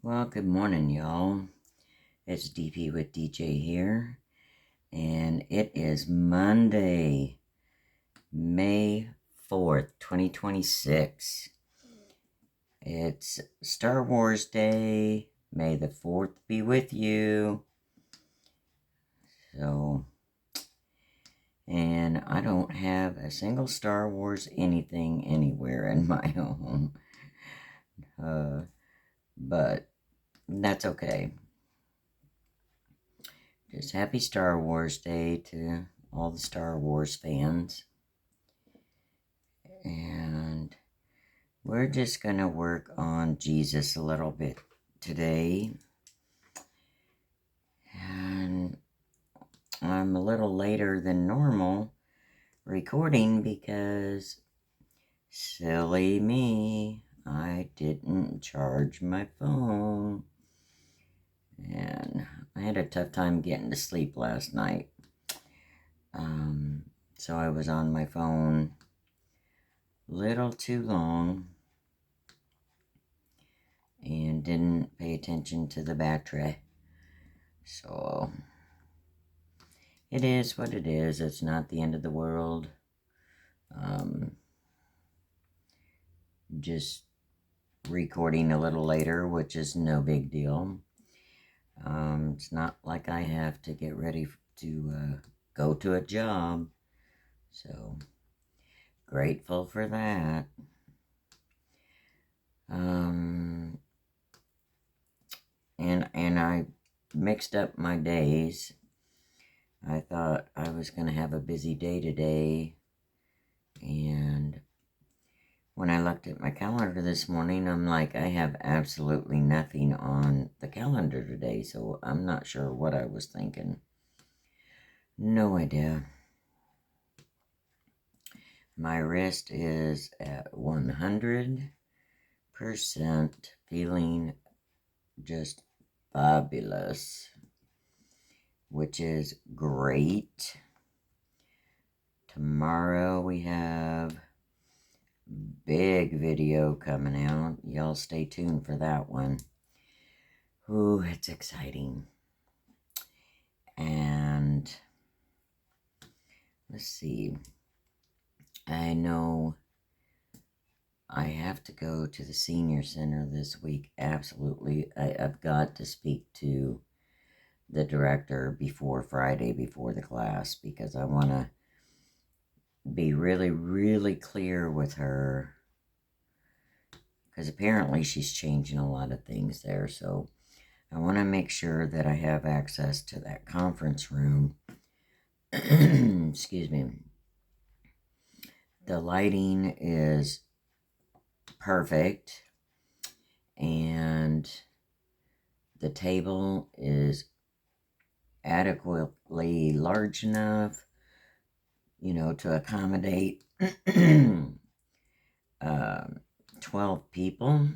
Well, good morning, y'all. It's DP with DJ here, and it is Monday, May 4th, 2026. It's Star Wars Day. May the 4th be with you. And I don't have a single Star Wars anything anywhere in my home. But that's okay. Just happy Star Wars Day to all the Star Wars fans. And we're just going to work on Jesus a little bit today. And I'm a little later than normal recording because, silly me, I didn't charge my phone. And I had a tough time getting to sleep last night. So I was on my phone a little too long and didn't pay attention to the battery. So it is what it is. It's not the end of the world. Just recording a little later, which is no big deal. It's not like I have to get ready to go to a job. So grateful for that. And I mixed up my days. I thought I was going to have a busy day today, and when I looked at my calendar this morning, I'm like, I have absolutely nothing on the calendar today, so I'm not sure what I was thinking. No idea. My wrist is at 100%, feeling just fabulous, which is great. Tomorrow we have big video coming out. Y'all stay tuned for that one. Ooh, it's exciting. And let's see. I know I have to go to the senior center this week. Absolutely. I've got to speak to the director before Friday, before the class, because I want to be really, really clear with her. Because apparently she's changing a lot of things there. So I want to make sure that I have access to that conference room. Excuse me. The lighting is perfect, and the table is adequately large enough, to accommodate 12 people.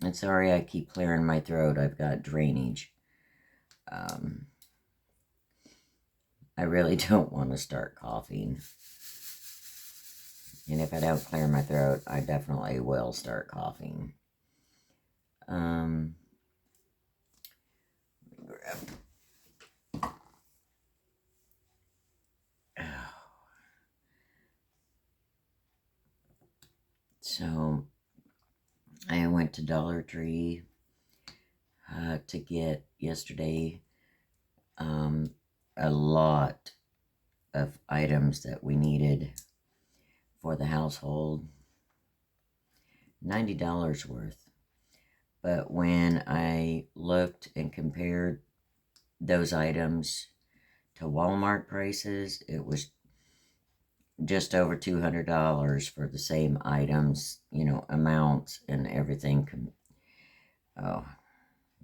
And sorry, I keep clearing my throat. I've got drainage. I really don't want to start coughing. And if I don't clear my throat, I definitely will start coughing. So I went to Dollar Tree to get yesterday a lot of items that we needed for the household. $90 worth. But when I looked and compared those items to Walmart prices, it was just over $200 for the same items, amounts and everything. Oh,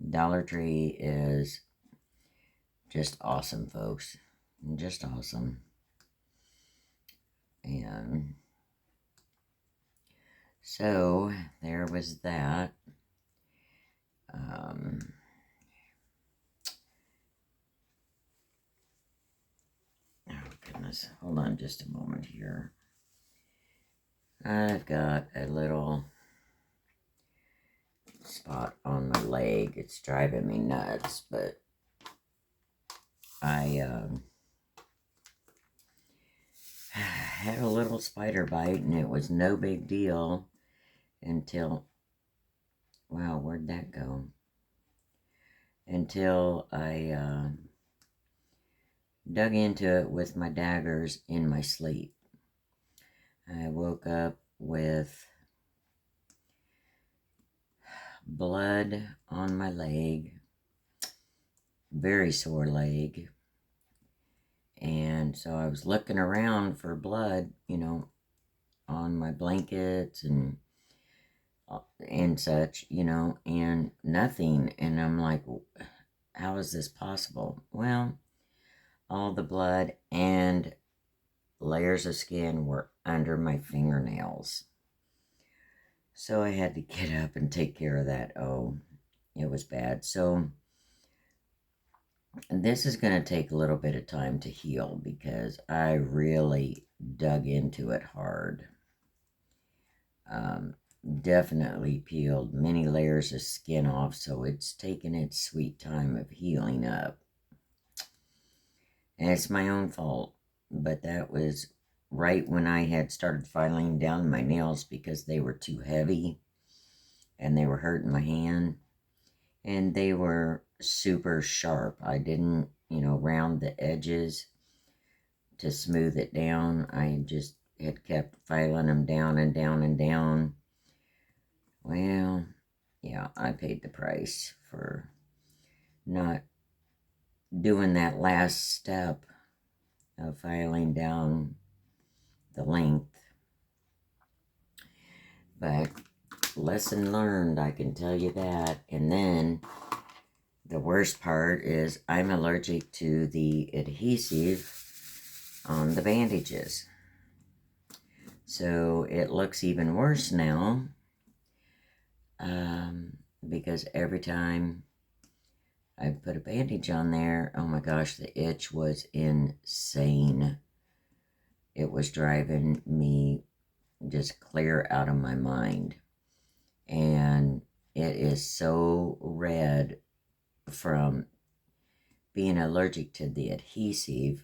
Dollar Tree is just awesome, folks. Just awesome. And so there was that. Oh, goodness. Hold on just a moment here. I've got a little spot on my leg. It's driving me nuts, but I had a little spider bite, and it was no big deal until, wow, where'd that go? Until I dug into it with my daggers in my sleep. I woke up with blood on my leg, very sore leg, and so I was looking around for blood, on my blankets and such, and nothing, and I'm like, how is this possible? Well, all the blood and layers of skin were under my fingernails. So I had to get up and take care of that. Oh, it was bad. So this is going to take a little bit of time to heal because I really dug into it hard. Definitely peeled many layers of skin off, so it's taken its sweet time of healing up. And it's my own fault, but that was right when I had started filing down my nails because they were too heavy and they were hurting my hand, and they were super sharp. I didn't, round the edges to smooth it down. I just had kept filing them down and down and down. Well, yeah, I paid the price for not doing that last step of filing down the length. But lesson learned, I can tell you that. And then the worst part is I'm allergic to the adhesive on the bandages. So it looks even worse now, because every time I put a bandage on there, oh my gosh, the itch was insane. It was driving me just clear out of my mind. And it is so red from being allergic to the adhesive.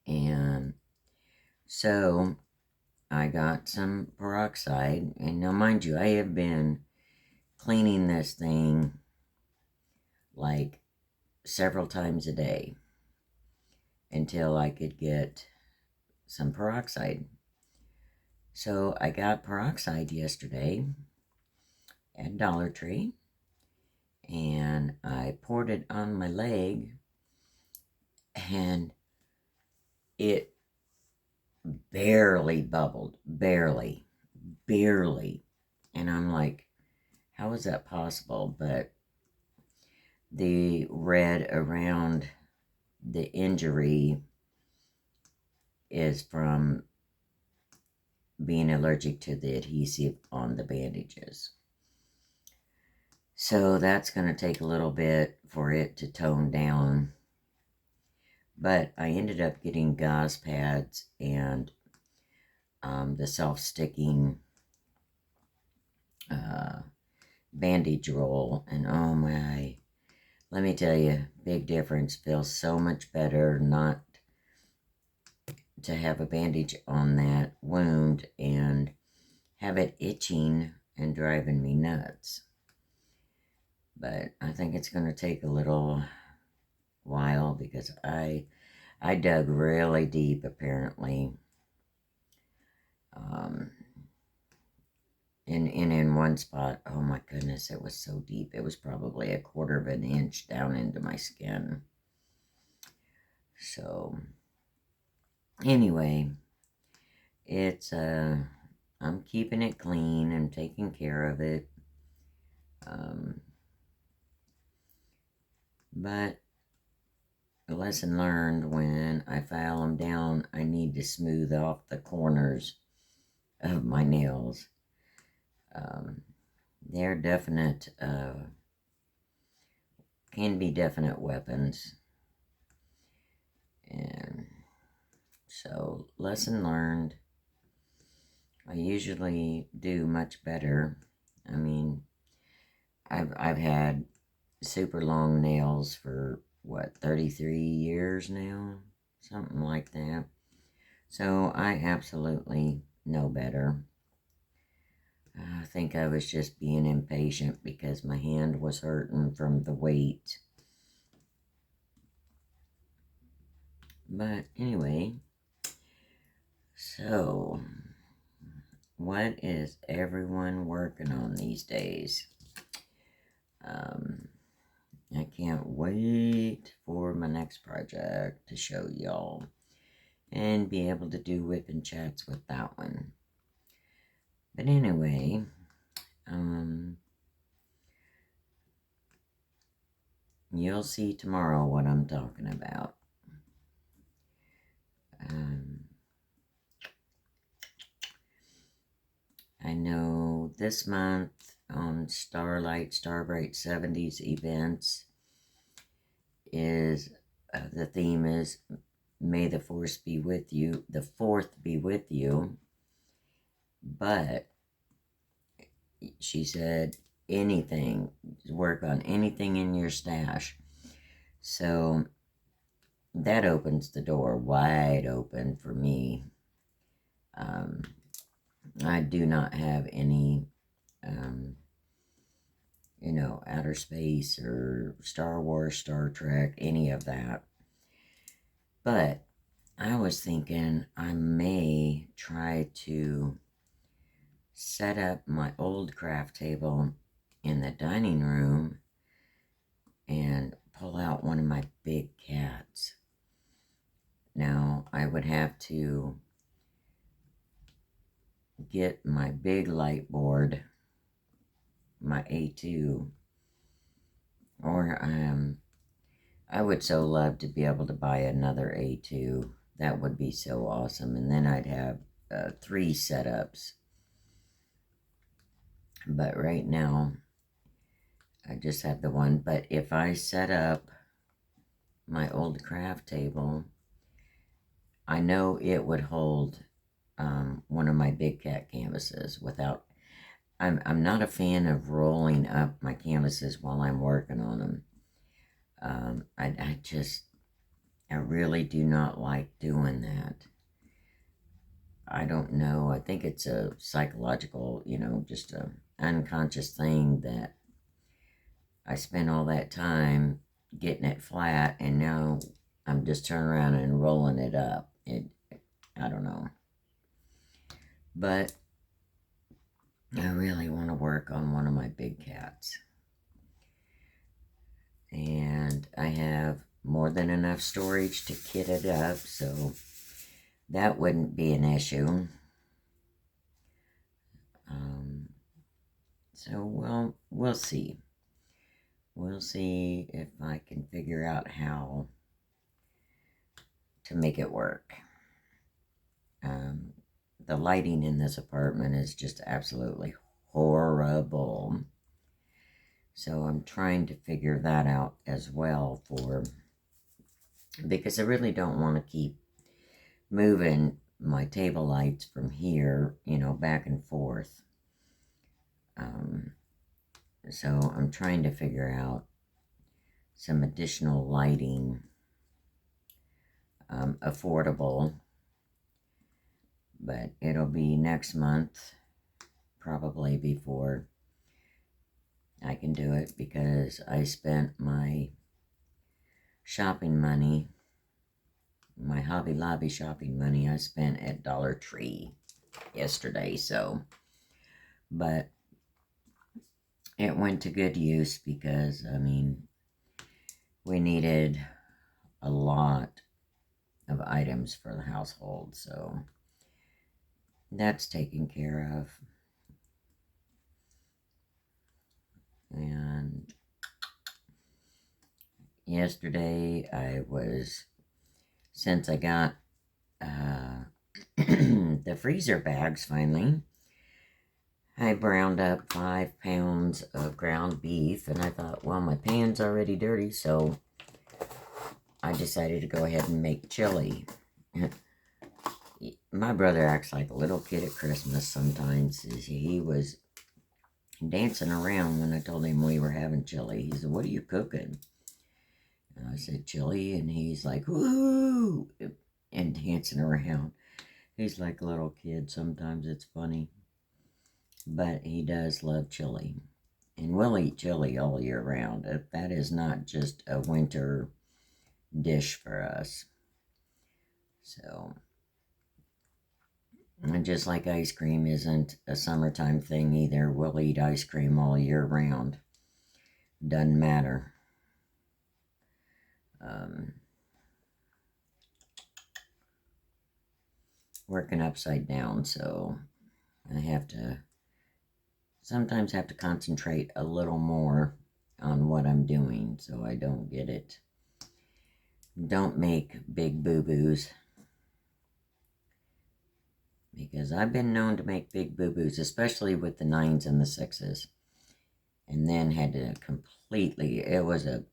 And so I got some peroxide. And now, mind you, I have been cleaning this thing like several times a day until I could get some peroxide. So I got peroxide yesterday at Dollar Tree, and I poured it on my leg, and it barely bubbled, barely. And I'm like, how is that possible? But the red around the injury is from being allergic to the adhesive on the bandages. So that's going to take a little bit for it to tone down. But I ended up getting gauze pads and the self-sticking bandage roll. And oh my, let me tell you, big difference. Feels so much better not to have a bandage on that wound and have it itching and driving me nuts. But I think it's going to take a little while because I dug really deep, apparently. In one spot, oh my goodness, it was so deep. It was probably a quarter of an inch down into my skin. So, anyway, it's, I'm keeping it clean and taking care of it. But a lesson learned, when I file them down, I need to smooth off the corners of my nails. They're definite, can be definite weapons. And so, lesson learned. I usually do much better. I mean, I've had super long nails for what, 33 years now, something like that. So I absolutely know better. I think I was just being impatient because my hand was hurting from the weight. But anyway, so what is everyone working on these days? I can't wait for my next project to show y'all and be able to do WIP and chats with that one. But anyway, you'll see tomorrow what I'm talking about. I know this month on Starbright 70s events is, the theme is May the Force be with you, the Fourth be with you. But she said anything, work on anything in your stash. So that opens the door wide open for me. I do not have any, outer space or Star Wars, Star Trek, any of that. But I was thinking I may try to set up my old craft table in the dining room and pull out one of my big cats. Now, I would have to get my big light board, my A2, or I would so love to be able to buy another A2. That would be so awesome. And then I'd have 3 setups. But right now, I just have the one. But if I set up my old craft table, I know it would hold one of my big cat canvases without... I'm not a fan of rolling up my canvases while I'm working on them. I really do not like doing that. I don't know. I think it's a psychological, just a unconscious thing that I spent all that time getting it flat, and now I'm just turning around and rolling it up. I don't know. But I really want to work on one of my big cats. And I have more than enough storage to kit it up, so that wouldn't be an issue. So, well, we'll see. We'll see if I can figure out how to make it work. The lighting in this apartment is just absolutely horrible. So I'm trying to figure that out as well, because I really don't want to keep moving my table lights from here, back and forth. So I'm trying to figure out some additional lighting, affordable, but it'll be next month, probably, before I can do it, because I spent my shopping money, my Hobby Lobby shopping money, I spent at Dollar Tree yesterday, so, but it went to good use because, we needed a lot of items for the household, so that's taken care of. And yesterday since I got the freezer bags finally, I browned up 5 pounds of ground beef, and I thought, well, my pan's already dirty, so I decided to go ahead and make chili. My brother acts like a little kid at Christmas sometimes. He was dancing around when I told him we were having chili. He said, "What are you cooking?" And I said, "Chili," and he's like, "Woo!" and dancing around. He's like a little kid. Sometimes it's funny. But he does love chili. And we'll eat chili all year round. That is not just a winter dish for us. So, and just like ice cream isn't a summertime thing either, we'll eat ice cream all year round. Doesn't matter. Working upside down, so I sometimes have to concentrate a little more on what I'm doing so I don't get it. Don't make big boo-boos. Because I've been known to make big boo-boos, especially with the 9s and the 6s. And then had to completely, it was a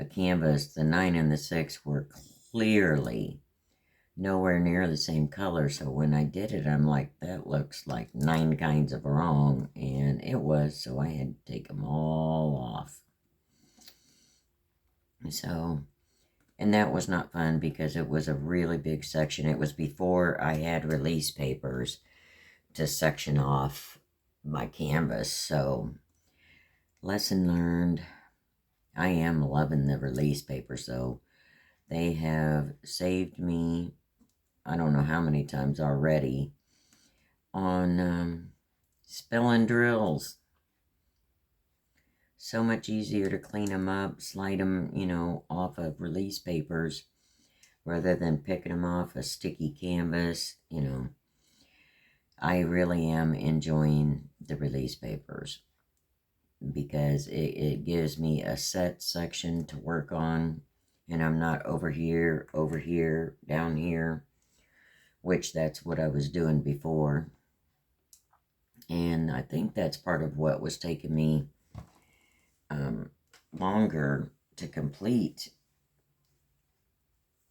canvas, the 9 and the 6 were clearly nowhere near the same color. So when I did it, I'm like, that looks like 9 kinds of wrong. And it was, so I had to take them all off. So, and that was not fun because it was a really big section. It was before I had release papers to section off my canvas. So, lesson learned. I am loving the release papers though. They have saved me, I don't know how many times already, on spilling drills. So much easier to clean them up, slide them, off of release papers rather than picking them off a sticky canvas, I really am enjoying the release papers because it gives me a set section to work on, and I'm not over here, down here, which that's what I was doing before. And I think that's part of what was taking me longer to complete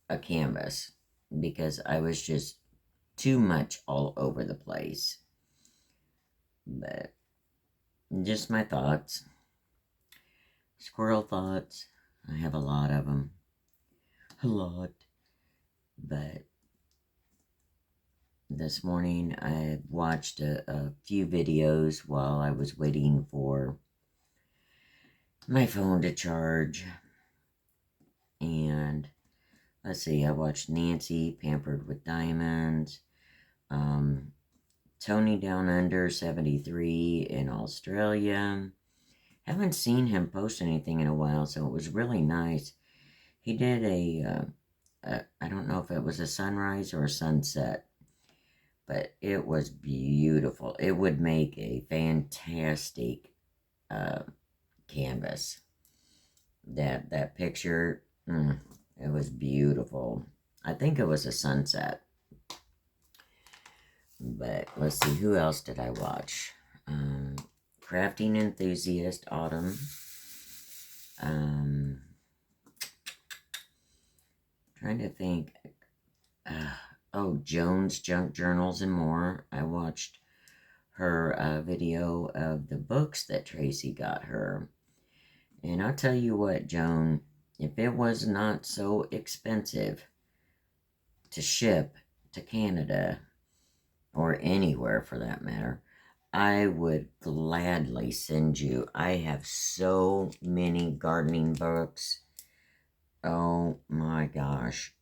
a canvas, because I was just too much all over the place. But just my thoughts. Squirrel thoughts. I have a lot of them. A lot. But this morning I watched a few videos while I was waiting for my phone to charge. And let's see, I watched Nancy, Pampered with Diamonds. Tony Down Under 73 in Australia. Haven't seen him post anything in a while, so it was really nice. He did I don't know if it was a sunrise or a sunset, but it was beautiful. It would make a fantastic canvas. That picture, it was beautiful. I think it was a sunset. But let's see, who else did I watch? Crafting Enthusiast, Autumn. Trying to think. Joan's Junk Journals and More. I watched her video of the books that Tracy got her. And I'll tell you what, Joan, if it was not so expensive to ship to Canada, or anywhere for that matter, I would gladly send you. I have so many gardening books. Oh my gosh.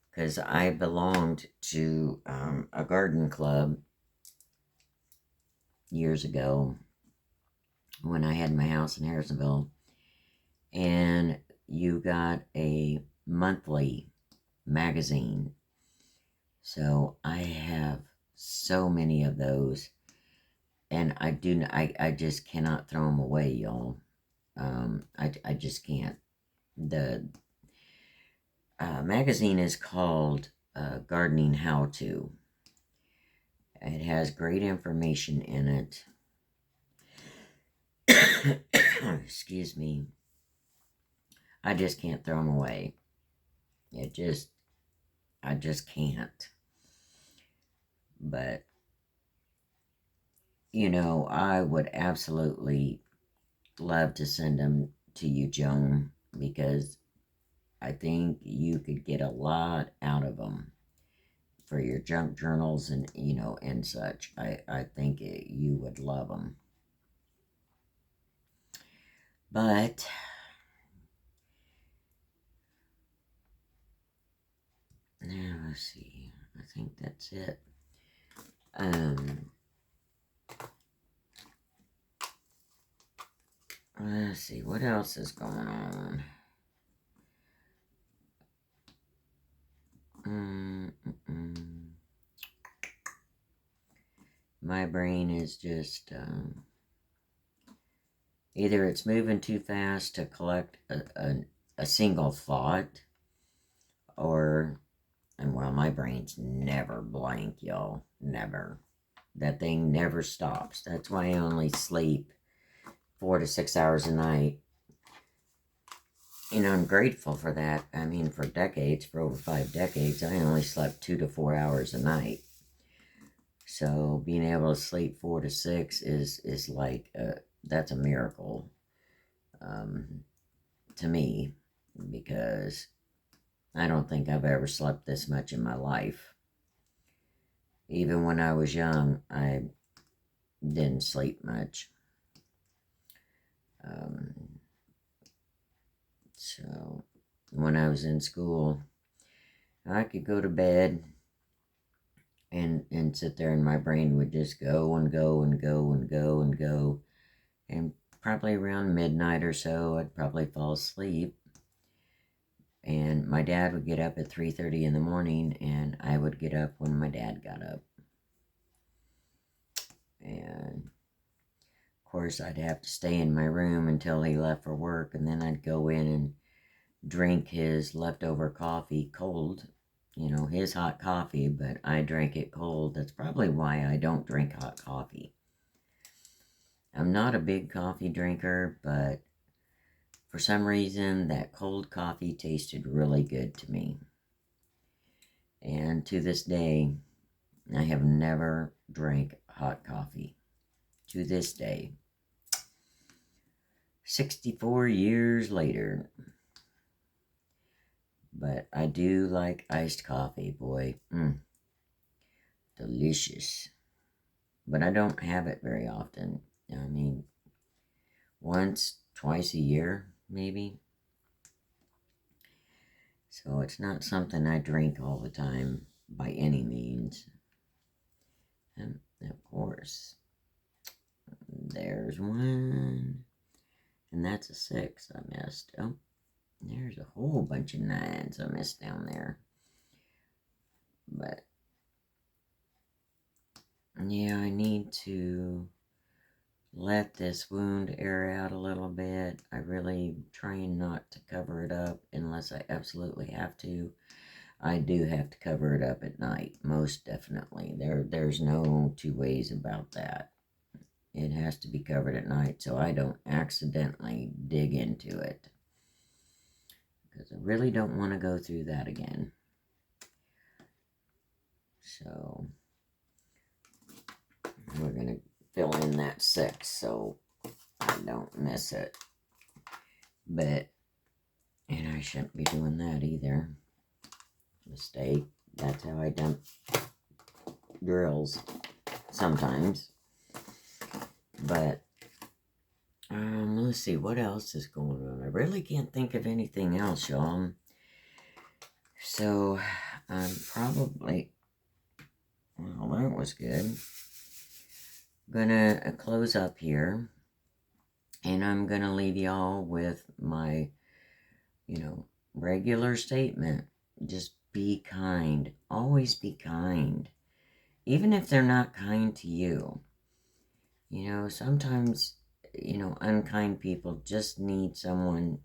Because I belonged to a garden club years ago when I had my house in Harrisonville. And you got a monthly magazine. So I have so many of those, and I just cannot throw them away, y'all. I just can't. The magazine is called Gardening How To. It has great information in it. Excuse me. I just can't throw them away. I just can't. But you know, I would absolutely love to send them to you, Joan, because I think you could get a lot out of them for your junk journals and, you know, and such. I think you would love them. But now let's see. I think that's it. Let's see, what else is going on? My brain is just, either it's moving too fast to collect a single thought, or, and well, my brain's never blank, y'all. Never. That thing never stops. That's why I only sleep 4 to 6 hours a night. You know, I'm grateful for that. I mean, for decades, for over 5 decades, I only slept 2 to 4 hours a night. So being able to sleep 4 to 6 is like, that's a miracle to me, because I don't think I've ever slept this much in my life. Even when I was young, I didn't sleep much. So when I was in school, I could go to bed and sit there, and my brain would just go and go and go and go and go. And probably around midnight or so, I'd probably fall asleep. And my dad would get up at 3:30 in the morning, and I would get up when my dad got up. And of course, I'd have to stay in my room until he left for work, and then I'd go in and drink his leftover coffee cold. You know, his hot coffee, but I drank it cold. That's probably why I don't drink hot coffee. I'm not a big coffee drinker, but for some reason, that cold coffee tasted really good to me. And to this day, I have never drank hot coffee. To this day. 64 years later. But I do like iced coffee, boy. Delicious. But I don't have it very often. I mean, once, twice a year, maybe. So it's not something I drink all the time by any means. And of course, there's one. And that's a 6 I missed. Oh, there's a whole bunch of 9s I missed down there. But yeah, I need to let this wound air out a little bit. I really trying not to cover it up unless I absolutely have to. I do have to cover it up at night, most definitely. There's no two ways about that. It has to be covered at night so I don't accidentally dig into it, because I really don't want to go through that again. So we're going to fill in that 6 so I don't miss it. But, and I shouldn't be doing that either. Mistake. That's how I dump drills sometimes. But, let's see, what else is going on? I really can't think of anything else, y'all. So, I'm probably, well, that was good. Gonna close up here, and I'm gonna leave y'all with my, regular statement. Just be kind. Always be kind. Even if they're not kind to you. Sometimes, unkind people just need someone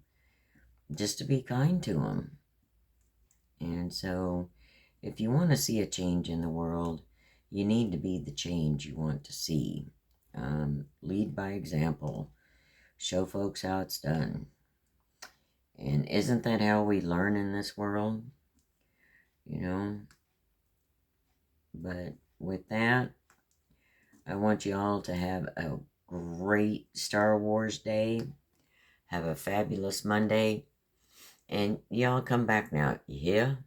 just to be kind to them. And so, if you want to see a change in the world, you need to be the change you want to see. Lead by example. Show folks how it's done. And isn't that how we learn in this world? But with that, I want you all to have a great Star Wars day. Have a fabulous Monday. And y'all come back now. You hear?